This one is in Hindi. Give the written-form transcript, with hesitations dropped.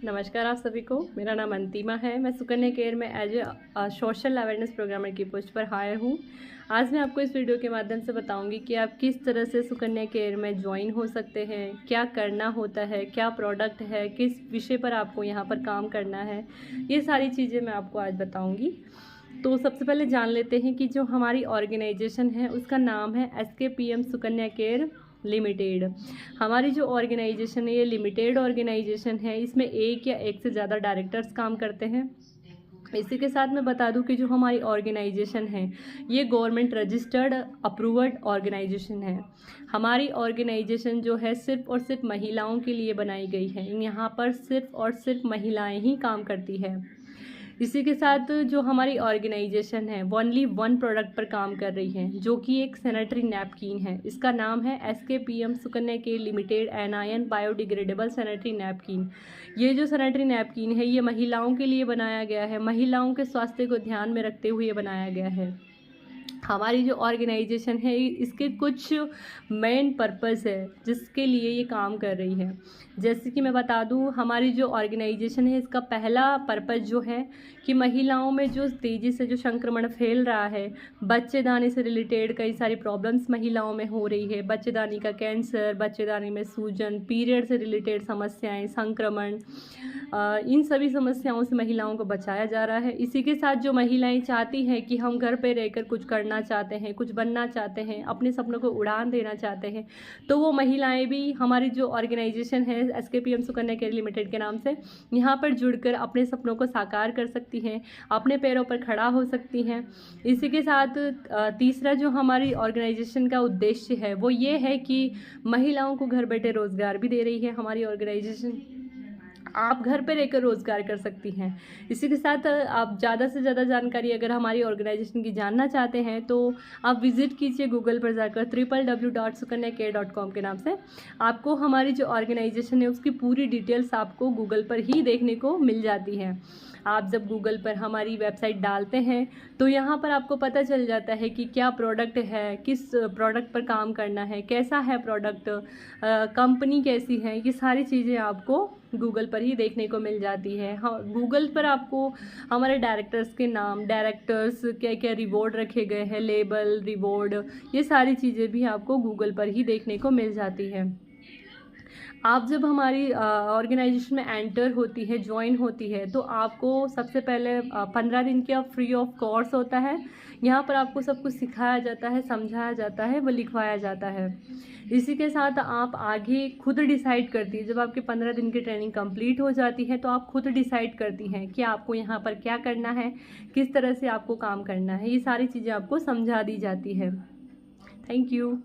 नमस्कार आप सभी को। मेरा नाम अंतिमा है। मैं सुकन्या केयर में as a social awareness programmer की पोस्ट पर हायर हूँ। आज मैं आपको इस वीडियो के माध्यम से बताऊंगी कि आप किस तरह से सुकन्या केयर में ज्वाइन हो सकते हैं, क्या करना होता है, क्या प्रोडक्ट है, किस विषय पर आपको यहाँ पर काम करना है। ये सारी चीज़ें मैं आपको आज बताऊँगी। तो सबसे पहले जान लेते हैं कि जो हमारी ऑर्गेनाइजेशन है उसका नाम है SKPM सुकन्या केयर लिमिटेड। हमारी जो ऑर्गेनाइजेशन है ये लिमिटेड ऑर्गेनाइजेशन है। इसमें एक या एक से ज़्यादा डायरेक्टर्स काम करते हैं। इसी के साथ मैं बता दूं कि जो हमारी ऑर्गेनाइजेशन है ये गवर्नमेंट रजिस्टर्ड अप्रूव्ड ऑर्गेनाइजेशन है। हमारी ऑर्गेनाइजेशन जो है सिर्फ और सिर्फ महिलाओं के लिए बनाई गई है। यहाँ पर सिर्फ और सिर्फ महिलाएं ही काम करती है। इसी के साथ जो हमारी ऑर्गेनाइजेशन है वो ओनली वन प्रोडक्ट पर काम कर रही है, जो कि एक सैनिटरी नैपकिन है। इसका नाम है SKPM Sukanya care limited anion biodegradable sanitary napkin. ये जो सैनिटरी नैपकिन है ये महिलाओं के लिए बनाया गया है, महिलाओं के स्वास्थ्य को ध्यान में रखते हुए बनाया गया है। हमारी जो ऑर्गेनाइजेशन है इसके कुछ मेन पर्पस है जिसके लिए ये काम कर रही है। जैसे कि मैं बता दूं, हमारी जो ऑर्गेनाइजेशन है इसका पहला पर्पस जो है कि महिलाओं में जो तेज़ी से जो संक्रमण फैल रहा है, बच्चेदानी से रिलेटेड कई सारी प्रॉब्लम्स महिलाओं में हो रही है। बच्चेदानी का कैंसर, बच्चेदानी में सूजन, पीरियड से रिलेटेड समस्याएं, संक्रमण, इन सभी समस्याओं से महिलाओं को बचाया जा रहा है। इसी के साथ जो महिलाएं चाहती हैं कि हम घर पे रहकर कुछ करना चाहते हैं, कुछ बनना चाहते हैं, अपने सपनों को उड़ान देना चाहते हैं, तो वो महिलाएं भी हमारी जो ऑर्गेनाइजेशन है SKPM सुकन्या केयर लिमिटेड के नाम से यहाँ पर जुड़कर अपने सपनों को साकार कर सकती हैं, अपने पैरों पर खड़ा हो सकती हैं। इसी के साथ तीसरा जो हमारी ऑर्गेनाइजेशन का उद्देश्य है वो ये है कि महिलाओं को घर बैठे रोजगार भी दे रही है हमारी ऑर्गेनाइजेशन। आप घर पर रहकर रोज़गार कर सकती हैं। इसी के साथ आप ज़्यादा से ज़्यादा जानकारी अगर हमारी ऑर्गेनाइजेशन की जानना चाहते हैं तो आप विज़िट कीजिए गूगल पर जाकर www.sukanyaCare.com के नाम से। आपको हमारी जो ऑर्गेनाइजेशन है उसकी पूरी डिटेल्स आपको गूगल पर ही देखने को मिल जाती है। आप जब गूगल पर हमारी वेबसाइट डालते हैं तो यहाँ पर आपको पता चल जाता है कि क्या प्रोडक्ट है, किस प्रोडक्ट पर काम करना है, कैसा है प्रोडक्ट, कंपनी कैसी है, ये सारी चीज़ें आपको गूगल पर ही देखने को मिल जाती है। हाँ, गूगल पर आपको हमारे डायरेक्टर्स के नाम, डायरेक्टर्स क्या क्या रिवॉर्ड रखे गए हैं, लेबल, रिवॉर्ड, ये सारी चीज़ें भी आपको गूगल पर ही देखने को मिल जाती है। आप जब हमारी ऑर्गेनाइजेशन में एंटर होती है, ज्वाइन होती है, तो आपको सबसे पहले 15 दिन का फ्री ऑफ कोर्स होता है। यहाँ पर आपको सब कुछ सिखाया जाता है, समझाया जाता है, वो लिखवाया जाता है। इसी के साथ आप आगे खुद डिसाइड करती है। जब आपके 15 दिन की ट्रेनिंग कंप्लीट हो जाती है तो आप खुद डिसाइड करती हैं कि आपको यहाँ पर क्या करना है, किस तरह से आपको काम करना है। ये सारी चीज़ें आपको समझा दी जाती है। Thank you.